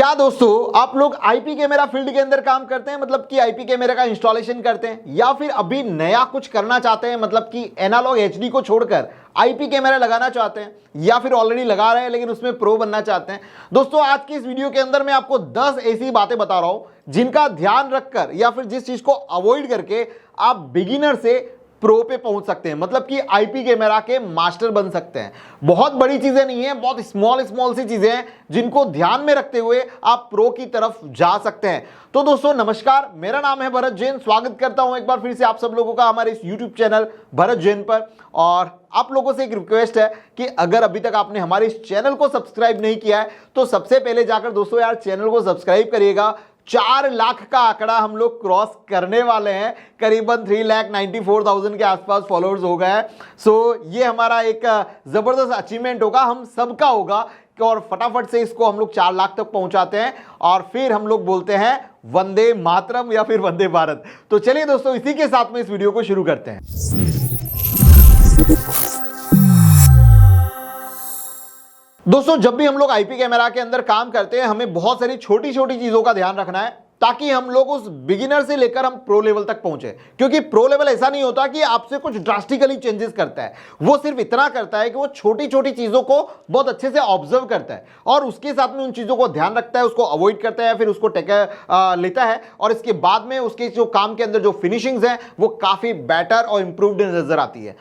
क्या दोस्तों आप लोग आईपी कैमरा फील्ड के अंदर काम करते हैं, मतलब कि आईपी कैमरा का इंस्टॉलेशन करते हैं, या फिर अभी नया कुछ करना चाहते हैं, मतलब कि एनालॉग एचडी को छोड़कर आईपी कैमरा लगाना चाहते हैं, या फिर ऑलरेडी लगा रहे हैं लेकिन उसमें प्रो बनना चाहते हैं। दोस्तों आज की इस वीडियो के अंदर मैं आपको 10 ऐसी बातें बता रहा हूं जिनका ध्यान रखकर या फिर जिस चीज को अवॉइड करके आप बिगिनर से प्रो पे पहुंच सकते हैं, मतलब कि आईपी कैमरा के मास्टर बन सकते हैं। बहुत बड़ी चीजें नहीं है, बहुत स्मॉल सी चीजें हैं जिनको ध्यान में रखते हुए आप प्रो की तरफ जा सकते हैं। तो दोस्तों नमस्कार, मेरा नाम है भरत जैन। स्वागत करता हूं एक बार फिर से आप सब लोगों का हमारे इस यूट्यूब चैनल भरत जैन पर। और आप लोगों से एक रिक्वेस्ट है कि अगर अभी तक आपने हमारे इस चैनल को सब्सक्राइब नहीं किया है तो सबसे पहले जाकर दोस्तों यार चैनल को सब्सक्राइब करिएगा। 4 लाख का आंकड़ा हम लोग क्रॉस करने वाले हैं, करीबन 3,94,000 के आसपास फॉलोअर्स हो गए हैं। सो ये हमारा एक जबरदस्त अचीवमेंट होगा, हम सबका होगा, और फटाफट से इसको हम लोग 4 लाख तक पहुंचाते हैं और फिर हम लोग बोलते हैं वंदे मातरम या फिर वंदे भारत। तो चलिए दोस्तों इसी के साथ में इस वीडियो को शुरू करते हैं। दोस्तों जब भी हम लोग आईपी कैमरा के अंदर काम करते हैं हमें बहुत सारी छोटी छोटी चीजों का ध्यान रखना है ताकि हम लोग उस बिगिनर से लेकर हम प्रो लेवल तक पहुंचे। क्योंकि प्रो लेवल ऐसा नहीं होता कि आपसे कुछ ड्रास्टिकली चेंजेस करता है, वो सिर्फ इतना करता है कि वो छोटी छोटी चीजों को बहुत अच्छे से ऑब्जर्व करता है और उसके साथ में उन चीजों को ध्यान रखता है, उसको अवॉइड करता है, फिर उसको लेता है और इसके बाद में उसके जो काम के अंदर जो फिनिशिंग्स हैं वो काफी बेटर और इंप्रूव्ड नजर आती है।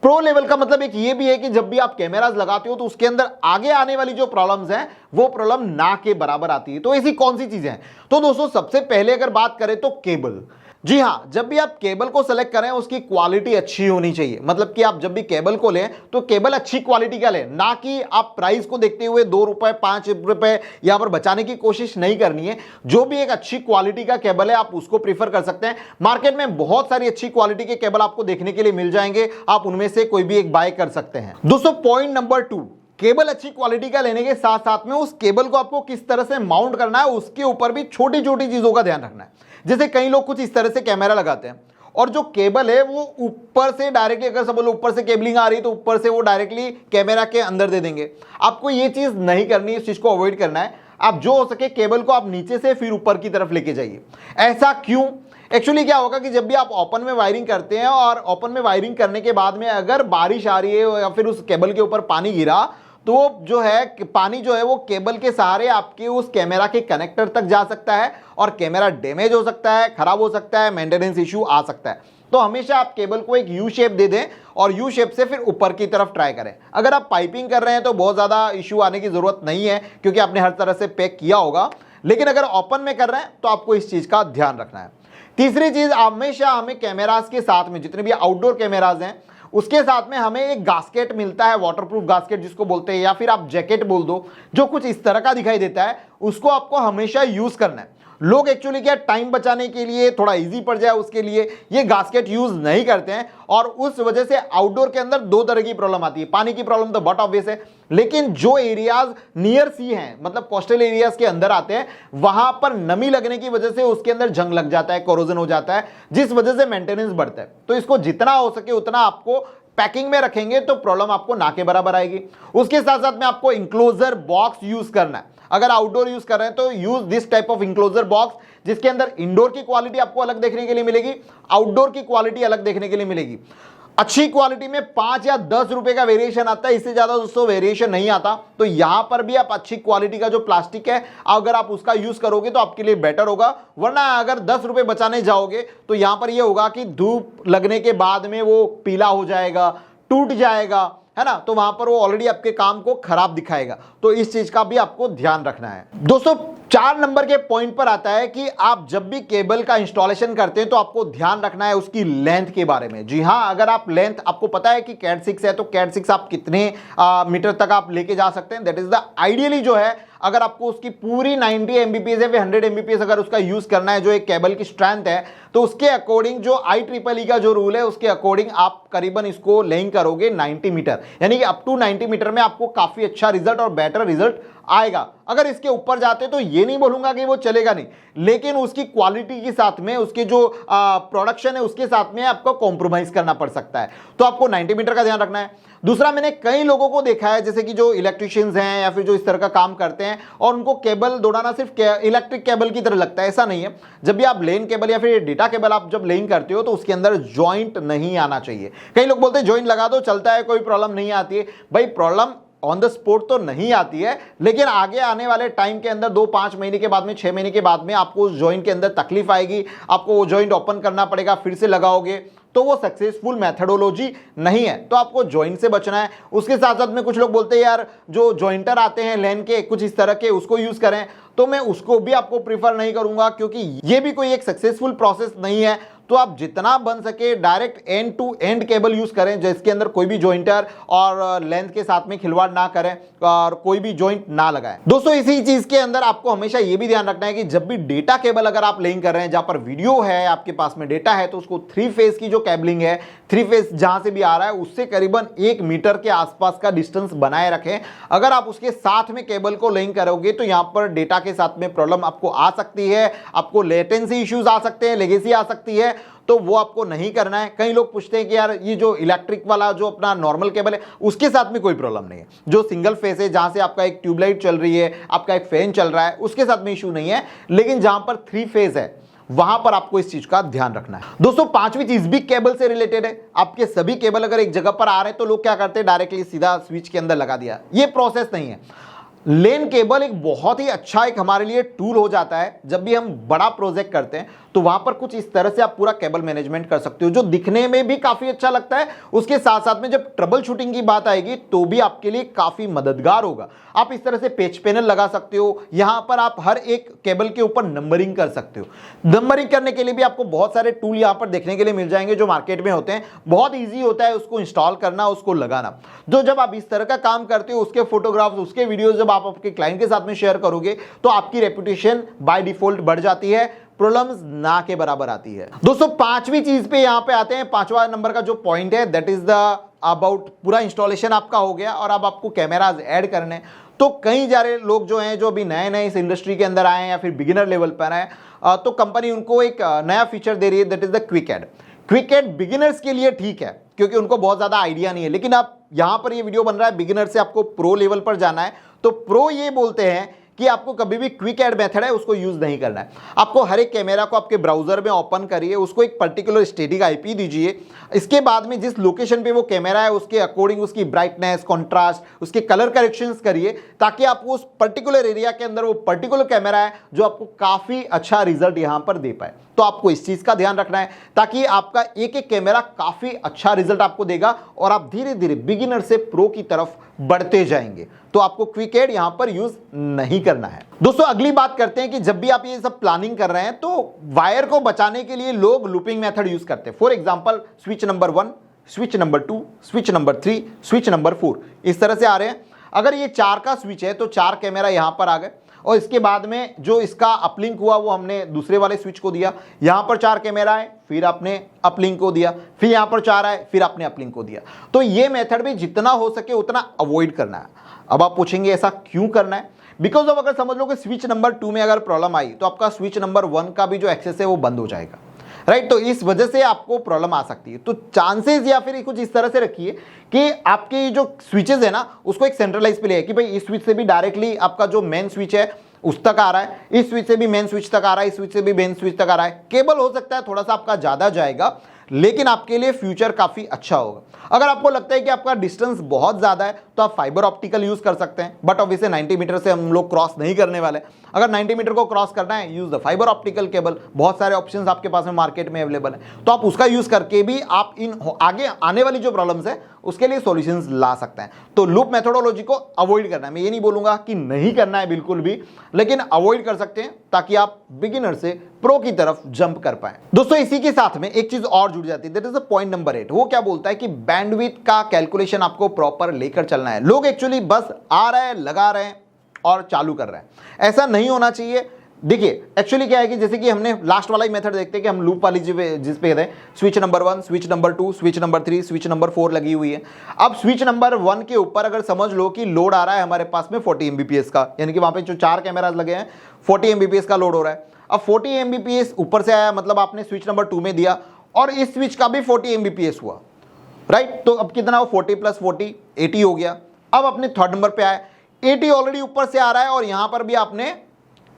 प्रो लेवल का मतलब एक ये भी है कि जब भी आप कैमरास लगाते हो तो उसके अंदर आगे आने वाली जो प्रॉब्लम्स हैं वो प्रॉब्लम ना के बराबर आती है। तो ऐसी कौन सी चीजें हैं? तो दोस्तों सबसे पहले अगर बात करें तो केबल। जी हाँ, जब भी आप केबल को सेलेक्ट करें उसकी क्वालिटी अच्छी होनी चाहिए। मतलब कि आप जब भी केबल को लें तो केबल अच्छी क्वालिटी का लें, ना कि आप प्राइस को देखते हुए 2 रुपए 5 रुपए यहाँ पर बचाने की कोशिश नहीं करनी है। जो भी एक अच्छी क्वालिटी का केबल है आप उसको प्रीफर कर सकते हैं। मार्केट में बहुत सारी अच्छी क्वालिटी के केबल आपको देखने के लिए मिल जाएंगे, आप उनमें से कोई भी एक बाय कर सकते हैं। दोस्तों पॉइंट नंबर 2, केबल अच्छी क्वालिटी का लेने के साथ साथ में उस केबल को आपको किस तरह से माउंट करना है उसके ऊपर भी छोटी छोटी चीजों का ध्यान रखना है। जैसे कई लोग कुछ इस तरह से कैमरा लगाते हैं और जो केबल है वो ऊपर से डायरेक्टली, अगर सब ऊपर से केबलिंग आ रही है तो ऊपर से वो डायरेक्टली कैमरा के अंदर दे देंगे। आपको ये चीज नहीं करनी, इस चीज को अवॉइड करना है। आप जो हो सके केबल को आप नीचे से फिर ऊपर की तरफ लेके जाइए। ऐसा क्यों? एक्चुअली क्या होगा कि जब भी आप ओपन में वायरिंग करते हैं और ओपन में वायरिंग करने के बाद में अगर बारिश आ रही है या फिर उस केबल के ऊपर पानी गिरा तो जो है पानी जो है वो केबल के सहारे आपके उस कैमरा के कनेक्टर तक जा सकता है और कैमरा डैमेज हो सकता है, खराब हो सकता है, मेंटेनेंस इश्यू आ सकता है। तो हमेशा आप केबल को एक यू शेप दे दें और यू शेप से फिर ऊपर की तरफ ट्राई करें। अगर आप पाइपिंग कर रहे हैं तो बहुत ज़्यादा इश्यू आने की ज़रूरत नहीं है क्योंकि आपने हर तरह से पैक किया होगा, लेकिन अगर ओपन में कर रहे हैं तो आपको इस चीज़ का ध्यान रखना है। तीसरी चीज़, हमेशा हमें कैमरास के साथ में जितने भी आउटडोर कैमराज हैं उसके साथ में हमें एक गास्केट मिलता है, वाटरप्रूफ गास्केट जिसको बोलते हैं, या फिर आप जैकेट बोल दो, जो कुछ इस तरह का दिखाई देता है, उसको आपको हमेशा यूज करना है। लोग एक्चुअली क्या टाइम बचाने के लिए, थोड़ा इजी पड़ जाए उसके लिए ये गास्केट यूज नहीं करते हैं और उस वजह से आउटडोर के अंदर 2 तरह की प्रॉब्लम आती है। पानी की प्रॉब्लम तो बहुत ऑब्वियस है, लेकिन जो एरियाज नियर सी हैं, मतलब कोस्टल एरियाज के अंदर आते हैं, वहां पर नमी लगने की वजह से उसके अंदर जंग लग जाता है, कोरोजन हो जाता है, जिस वजह से मेंटेनेंस बढ़ता है। तो इसको जितना हो सके उतना आपको पैकिंग में रखेंगे तो प्रॉब्लम आपको ना के बराबर आएगी। उसके साथ साथ में आपको इंक्लोजर बॉक्स यूज करना है। अगर आउटडोर यूज कर रहे हैं तो use this type of enclosure box, जिसके अंदर इंडोर की क्वालिटी आपको अलग देखने के लिए मिलेगी, आउटडोर की क्वालिटी अलग देखने के लिए मिलेगी। अच्छी क्वालिटी में 5 या 10 रुपए का वेरिएशन आता है, इससे ज्यादा दोस्तों वेरिएशन नहीं आता। तो यहां पर भी आप अच्छी क्वालिटी का जो प्लास्टिक है अगर आप उसका यूज करोगे तो आपके लिए बेटर होगा, वरना अगर 10 रुपए बचाने जाओगे तो यहां पर यह होगा कि धूप लगने के बाद में वो पीला हो जाएगा, टूट जाएगा, है ना, तो वहां पर वो ऑलरेडी आपके काम को खराब दिखाएगा। तो इस चीज का भी आपको ध्यान रखना है। दोस्तों 4 नंबर के पॉइंट पर आता है कि आप जब भी केबल का इंस्टॉलेशन करते हैं तो आपको ध्यान रखना है उसकी लेंथ के बारे में। जी हाँ, अगर आप लेंथ, आपको पता है कि कैट 6 है तो कैट 6 आप कितने मीटर तक आप लेके जा सकते हैं, दैट इज द आइडियली जो है अगर आपको उसकी पूरी 90 एमबीपीएस या फिर 100 एमबीपीएस अगर उसका यूज करना है, जो एक केबल की स्ट्रेंथ है, तो उसके अकॉर्डिंग जो IEEE का जो रूल है उसके अकॉर्डिंग आप करीबन इसको लेइंग करोगे 90 मीटर, यानी कि अप टू 90 मीटर में आपको काफी अच्छा रिजल्ट और बेटर रिजल्ट आएगा। अगर इसके ऊपर जाते तो ये नहीं बोलूंगा कि वो चलेगा नहीं, लेकिन उसकी क्वालिटी के साथ में, उसके जो प्रोडक्शन है उसके साथ में आपको कॉम्प्रोमाइज करना पड़ सकता है। तो आपको 90 मीटर का ध्यान रखना है। दूसरा, मैंने कई लोगों को देखा है जैसे कि जो इलेक्ट्रिशियंस हैं या फिर जो इस तरह का काम करते हैं और उनको केबल दौड़ाना सिर्फ इलेक्ट्रिक केबल की तरह लगता है, ऐसा नहीं है। जब भी आप लेन केबल या फिर डेटा केबल आप जब लेइंग करते हो तो उसके अंदर जॉइंट नहीं आना चाहिए। कई लोग बोलते हैं जॉइंट लगा दो चलता है, कोई प्रॉब्लम नहीं आती है। भाई प्रॉब्लम ऑन द स्पॉट तो नहीं आती है, लेकिन आगे आने वाले टाइम के अंदर 2-5 महीने के बाद में, 6 महीने के बाद में आपको उस जॉइंट के अंदर तकलीफ आएगी, आपको वो जॉइंट ओपन करना पड़ेगा, फिर से लगाओगे, तो वो सक्सेसफुल मेथडोलॉजी नहीं है। तो आपको जॉइंट से बचना है। उसके साथ साथ में कुछ लोग बोलते हैं यार जो जॉइंटर आते हैं लेन के कुछ इस तरह के, उसको यूज करें, तो मैं उसको भी आपको प्रीफर नहीं करूंगा, क्योंकि ये भी कोई एक सक्सेसफुल प्रोसेस नहीं है। तो आप जितना बन सके direct end to end cable use करें, जिसके अंदर कोई भी जॉइंटर और लेंथ के साथ में खिलवाड़ ना करें और कोई भी जॉइंट ना लगाएं। दोस्तों इसी चीज के अंदर आपको हमेशा ये भी ध्यान रखना है कि जब भी डेटा केबल अगर आप लेइंग कर रहे हैं, जहां पर वीडियो है आपके पास में डेटा है, तो उसको 3 फेज की जो केबलिंग है, 3 फेज जहां से भी आ रहा है उससे करीबन 1 मीटर के आसपास का डिस्टेंस बनाए रखें। अगर आप उसके साथ में केबल को लेइंग करोगे तो यहां पर डेटा के साथ में प्रॉब्लम आपको आ सकती है, आपको लेटेंसी इश्यूज आ सकते हैं, लेगेसी आ सकती है, तो वो आपको नहीं करना है। कई लोग पूछते हैं कि यार ये जो इलेक्ट्रिक वाला जो अपना नॉर्मल केबल है उसके साथ में कोई प्रॉब्लम नहीं है, जो सिंगल फेस है जहां से आपका एक ट्यूबलाइट चल रही है, आपका एक फैन चल रहा है, उसके साथ में इशू नहीं है, लेकिन जहां पर 3 फेज है वहां पर आपको इस चीज का ध्यान रखना है। दोस्तों 5वीं चीज भी केबल से रिलेटेड है। आपके सभी केबल अगर एक जगह पर आ रहे हैं तो लोग क्या करते हैं, डायरेक्टली सीधा स्विच के अंदर लगा दिया। ये प्रोसेस नहीं है। लेन केबल एक बहुत ही अच्छा एक हमारे लिए टूल हो जाता है। जब भी हम बड़ा प्रोजेक्ट करते हैं तो वहां पर कुछ इस तरह से आप पूरा केबल मैनेजमेंट कर सकते हो, जो दिखने में भी काफी अच्छा लगता है। उसके साथ साथ में जब ट्रबल शूटिंग की बात आएगी तो भी आपके लिए काफी मददगार होगा। आप इस तरह से पेच पैनल लगा सकते हो, यहां पर आप हर एक केबल के ऊपर नंबरिंग कर सकते हो। नंबरिंग करने के लिए भी आपको बहुत सारे टूल यहां पर देखने के लिए मिल जाएंगे जो मार्केट में होते हैं। बहुत ईजी होता है उसको इंस्टॉल करना, उसको लगाना। जो जब आप इस तरह का काम करते हो, उसके फोटोग्राफ्स, उसके वीडियोस जब आप आपके क्लाइंट के साथ में शेयर करोगे तो आपकी रेपुटेशन बाय डिफॉल्ट बढ़ जाती है, प्रॉब्लम्स ना के बराबर आती है। दोस्तों 5वीं चीज पे यहां पे आते हैं। 5वां नंबर का जो पॉइंट है दैट इज द अबाउट, पूरा इंस्टॉलेशन आपका हो गया और अब आपको कैमराज ऐड करने। तो कई सारे लोग जो हैं जो अभी नए नए इस इंडस्ट्री के अंदर आए हैं या फिर बिगिनर लेवल पर आए, तो कंपनी उनको एक नया फीचर दे रही है that is the quick add. Quick add beginners के लिए ठीक है क्योंकि उनको बहुत ज्यादा आइडिया नहीं है, लेकिन आप यहां पर ये वीडियो बन रहा है बिगिनर से आपको प्रो लेवल पर जाना है, तो प्रो ये बोलते हैं कि आपको कभी भी क्विक ऐड मेथड है उसको यूज नहीं करना है। आपको हर एक कैमरा को आपके ब्राउजर में ओपन करिए, उसको एक पर्टिकुलर स्टैटिक आईपी दीजिए। इसके बाद में जिस लोकेशन पे वो कैमरा है उसके अकॉर्डिंग उसकी ब्राइटनेस, कॉन्ट्रास्ट, उसके कलर करेक्शंस करिए ताकि आपको उस पर्टिकुलर एरिया के अंदर वो पर्टिकुलर कैमरा है जो आपको काफी अच्छा रिजल्ट यहां पर दे पाए। तो आपको इस चीज का ध्यान रखना है ताकि आपका एक एक कैमरा काफी अच्छा रिजल्ट आपको देगा और आप धीरे धीरे बिगिनर से प्रो की तरफ बढ़ते जाएंगे। तो आपको क्विक ऐड यहां पर यूज नहीं करना है। दोस्तों अगली बात करते हैं कि जब भी आप ये सब प्लानिंग कर रहे हैं तो वायर को बचाने के लिए लोग लूपिंग मेथड यूज करते हैं। For example switch number 1, switch number 2, switch number 3, switch number 4 इस तरह से आ रहे हैं। अगर ये 4 का स्विच है तो 4 कैमरा यहां पर आ गए और इसके बाद में जो इसका अपलिंक हुआ वो हमने दूसरे वाले स्विच को दिया। यहां पर 4 कैमरा है, फिर आपने अपलिंक को दिया, फिर यहां पर 4 आए, फिर आपने अपलिंक को दिया। तो ये मेथड भी जितना हो सके उतना अवॉइड करना है। अब आप पूछेंगे ऐसा क्यों करना है? बिकॉज अब अगर समझ लो कि स्विच नंबर 2 में अगर प्रॉब्लम आई तो आपका स्विच नंबर 1 का भी जो एक्सेस है वो बंद हो जाएगा, राइट? तो इस वजह से आपको प्रॉब्लम आ सकती है। तो चांसेस या फिर कुछ इस तरह से रखिए कि आपके जो स्विचेस है ना उसको एक सेंट्रलाइज पे ले कि भाई इस स्विच से भी डायरेक्टली आपका जो मेन स्विच है उस तक आ रहा है, इस स्विच से भी मेन स्विच तक आ रहा है, इस स्विच से भी मेन स्विच तक आ रहा है। केबल हो सकता है थोड़ा सा आपका ज्यादा जाएगा लेकिन आपके लिए फ्यूचर काफी अच्छा होगा। अगर आपको लगता है कि आपका डिस्टेंस बहुत ज्यादा है तो आप फाइबर ऑप्टिकल यूज कर सकते हैं, बट ऑब्वियसली 90 मीटर से हम लोग क्रॉस नहीं करने वाले। अगर 90 मीटर को क्रॉस करना है use the fibre optical cable. बहुत सारे ऑप्शंस आपके पास में मार्केट में अवेलेबल है, तो आप उसका यूज करके भी आप इन आगे आने वाली जो प्रॉब्लम्स है उसके लिए सॉल्यूशंस ला सकते हैं। तो लूप मेथोडोलॉजी को अवॉइड करना है। मैं ये नहीं बोलूंगा कि नहीं करना है बिल्कुल भी, लेकिन अवॉइड कर सकते हैं ताकि आप बिगिनर से प्रो की तरफ जंप कर पाए। दोस्तों इसी के साथ में एक चीज और जुड़ जाती है, that is the point number 8। वो क्या बोलता है कि बैंडविड्थ का कैलकुलेशन आपको प्रॉपर लेकर चलना है। लोग एक्चुअली बस आ रहे हैं, लगा रहे हैं और चालू कर रहे हैं, ऐसा नहीं होना चाहिए। देखिए एक्चुअली क्या है कि जैसे कि हमने लास्ट वाला ही मेथड देखते हैं कि हम लूप वाली जिस पे है switch number 1, switch number 2, switch number 3, switch number 4 लगी हुई है। अब स्विच नंबर 1 के ऊपर अगर समझ लो कि लोड आ रहा है हमारे पास में 40 Mbps का, यानी कि वहां पे जो 4 कैमराज लगे हैं 40 Mbps का लोड हो रहा है। अब 40 Mbps ऊपर से आया, मतलब आपने स्विच नंबर 2 में दिया और इस स्विच का भी 40 Mbps हुआ, राइट। तो अब कितना हो, 40 + 40 80 हो गया। अब अपने थर्ड नंबर पे आए, 80 ऑलरेडी ऊपर से आ रहा है और यहां पर भी आपने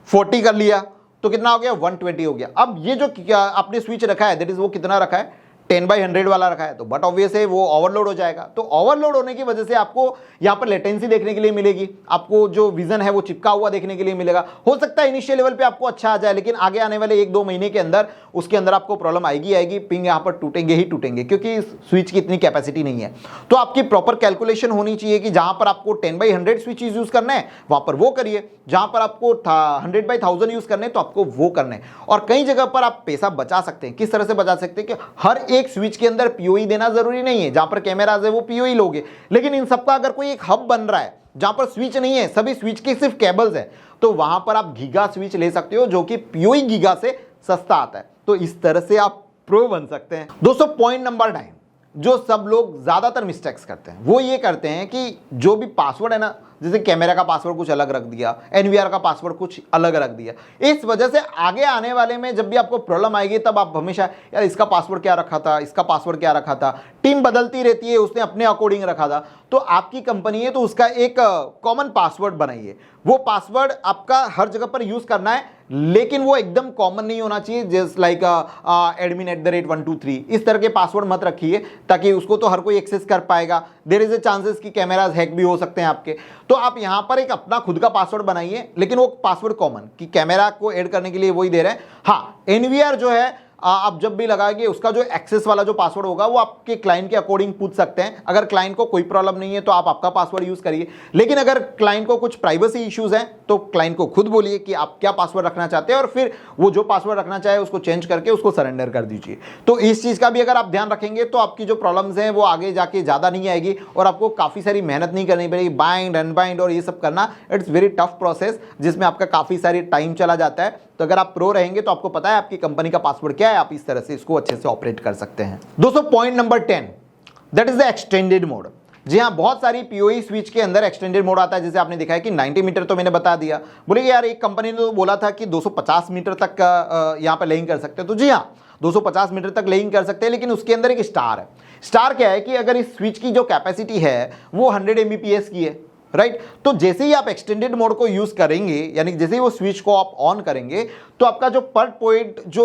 40 कर लिया, तो कितना हो गया, 120 हो गया। अब ये जो आपने स्विच रखा है दैट इज वो कितना रखा है, 10/100 वाला रखा है, तो बट ऑब्वियस है वो ओवरलोड हो जाएगा। तो ओवरलोड होने की वजह से आपको यहां पर लेटेंसी देखने के लिए मिलेगी, आपको जो विजन है वो चिपका हुआ देखने के लिए मिलेगा। हो सकता है इनिशियल लेवल पे आपको अच्छा आ जाए, लेकिन आगे आने वाले 1-2 महीने के अंदर उसके अंदर आपको प्रॉब्लम आएगी, पिंग यहां पर टूटेंगे ही टूटेंगे, क्योंकि स्विच की इतनी कैपेसिटी नहीं है। तो आपकी प्रॉपर कैलकुलेशन होनी चाहिए कि जहां पर आपको 10/100 स्विच यूज करना है वहां पर वो करिए, जहां पर आपको 100/1000 यूज करने तो आपको वो करना है। और कई जगह पर आप पैसा बचा सकते हैं। किस तरह से बचा सकते हैं कि हर एक स्विच के अंदर पीओई देना जरूरी नहीं है, जहां पर कैमराज है वो पीओई लोगे, लेकिन इन सबका अगर कोई एक हब बन रहा है जहां पर स्विच नहीं है, सभी स्विच के सिर्फ केबल्स है, तो वहां पर आप गीगा स्विच ले सकते हो जो कि पीओई गीगा से सस्ता आता है। तो इस तरह से आप प्रो बन सकते हैं। दोस्तों पॉइंट नंबर 9 जो सब लोग ज्यादातर मिस्टेक्स करते हैं वो ये करते हैं कि जो भी पासवर्ड है ना, जैसे कैमरा का पासवर्ड कुछ अलग रख दिया, एनवीआर का पासवर्ड कुछ अलग रख दिया, इस वजह से आगे आने वाले में जब भी आपको प्रॉब्लम आएगी तब आप हमेशा यार इसका पासवर्ड क्या रखा था, इसका पासवर्ड क्या रखा था, टीम बदलती रहती है, उसने अपने अकॉर्डिंग रखा था। तो आपकी कंपनी है तो उसका एक कॉमन पासवर्ड बनाइए, वो पासवर्ड आपका हर जगह पर यूज करना है, लेकिन वो एकदम कॉमन नहीं होना चाहिए, जस्ट लाइक admin@123 इस तरह के पासवर्ड मत रखिए, ताकि उसको तो हर कोई एक्सेस कर पाएगा। देयर इज ए चांसेस कि कैमराज हैक भी हो सकते हैं आपके। तो आप यहां पर एक अपना खुद का पासवर्ड बनाइए, लेकिन वो पासवर्ड कॉमन कि कैमरा को ऐड करने के लिए वही दे रहे हैं। हाँ, एनवीआर जो है आप जब भी लगाएंगे उसका जो एक्सेस वाला जो पासवर्ड होगा वो आपके क्लाइंट के अकॉर्डिंग पूछ सकते हैं। अगर क्लाइंट को कोई प्रॉब्लम नहीं है तो आप आपका पासवर्ड यूज करिए, लेकिन अगर क्लाइंट को कुछ प्राइवेसी इश्यूज हैं तो क्लाइंट को खुद बोलिए कि आप क्या पासवर्ड रखना चाहते हैं और फिर वो जो पासवर्ड रखना चाहे उसको चेंज करके उसको सरेंडर कर दीजिए। तो इस चीज का भी अगर आप ध्यान रखेंगे तो आपकी जो प्रॉब्लम्स हैं वो आगे जाके ज्यादा नहीं आएगी और आपको काफी सारी मेहनत नहीं करनी पड़ेगी। बाइंड अनबाइंड और ये सब करना इट्स वेरी टफ प्रोसेस, जिसमें आपका काफी सारी टाइम चला जाता है। तो अगर आप प्रो रहेंगे तो आपको पता है आपकी कंपनी का पासवर्ड क्या है, आप इस तरह से इसको अच्छे से ऑपरेट कर सकते हैं। दोस्तों point number 10 that is the extended mode. जी हाँ, बहुत सारी पीओई स्विच के अंदर एक्सटेंडेड मोड आता है। जैसे आपने देखा है कि 90 मीटर तो मैंने बता दिया, बोले कि यार एक कंपनी ने तो बोला था कि 250 मीटर तक यहाँ पे लेइंग कर सकते हैं। तो जी हाँ, 250 मीटर तक लेइंग कर सकते हैं, लेकिन उसके अंदर एक स्टार है। स्टार क्या है कि अगर इस स्विच की जो कैपेसिटी है वो 100 Mbps की है, राइट। तो जैसे ही आप एक्सटेंडेड मोड को यूज करेंगे, यानी जैसे ही वो स्विच को आप ऑन करेंगे तो आपका जो पर पॉइंट जो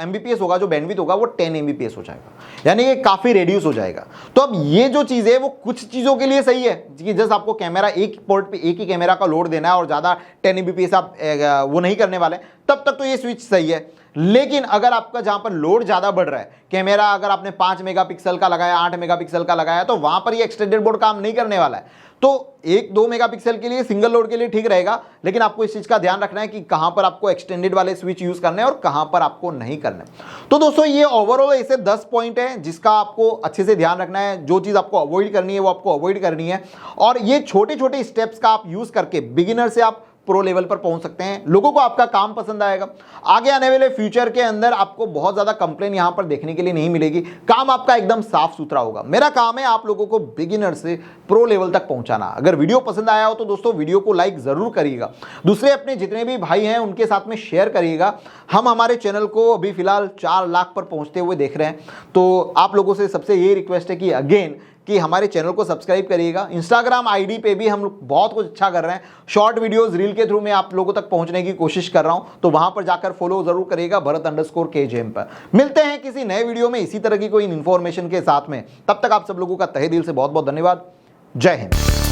एमबीपीएस होगा, जो बैंडविड्थ होगा वो 10 Mbps हो जाएगा, यानी कि काफी रेड्यूस हो जाएगा। तो अब ये जो चीज है वो कुछ चीजों के लिए सही है कि जैसे आपको कैमरा एक पोर्ट पे एक ही कैमरा का लोड देना है और ज्यादा 10 Mbps आप वो नहीं करने वाले, तब तक तो ये स्विच सही है। लेकिन अगर आपका जहां पर लोड ज्यादा बढ़ रहा है, कैमरा अगर आपने 5 मेगापिक्सल का लगाया, 8 मेगापिक्सल का लगाया, तो वहां पर ये एक्सटेंडेड मोड काम नहीं करने वाला है। तो 1-2 मेगापिक्सल के लिए सिंगल लोड के लिए ठीक रहेगा, लेकिन आपको इस चीज का ध्यान रखना है कि कहां पर आपको एक्सटेंडेड वाले स्विच यूज करने हैं और कहां पर आपको नहीं करना है। तो दोस्तों ये ओवरऑल ऐसे 10 पॉइंट है जिसका आपको अच्छे से ध्यान रखना है। जो चीज आपको अवॉइड करनी है वो आपको अवॉइड करनी है, और ये छोटे छोटे स्टेप्स का आप यूज करके बिगिनर से आप प्रो लेवल पर पहुंच सकते हैं। लोगों को आपका काम पसंद आएगा। आगे आने वाले फ्यूचर के अंदर आपको बहुत ज्यादा कंप्लेन यहां पर देखने के लिए नहीं मिलेगी। काम आपका एकदम साफ सुथरा होगा। मेरा काम है आप लोगों को बिगिनर से प्रो लेवल तक पहुंचाना। अगर वीडियो पसंद आया हो तो दोस्तों वीडियो को लाइक जरूर करिएगा, दूसरे अपने जितने भी भाई हैं उनके साथ में शेयर करिएगा। हम हमारे चैनल को अभी फिलहाल 4 लाख पर पहुंचते हुए देख रहे हैं, तो आप लोगों से सबसे ये रिक्वेस्ट है कि अगेन कि हमारे चैनल को सब्सक्राइब करिएगा। इंस्टाग्राम आईडी पे भी हम लोग बहुत कुछ अच्छा कर रहे हैं। शॉर्ट वीडियोस रील के थ्रू मैं आप लोगों तक पहुंचने की कोशिश कर रहा हूं, तो वहां पर जाकर फॉलो जरूर करिएगा Bharat_KJM पर। मिलते हैं किसी नए वीडियो में इसी तरह की कोई इन्फॉर्मेशन के साथ में। तब तक आप सब लोगों का तहे दिल से बहुत बहुत धन्यवाद। जय हिंद।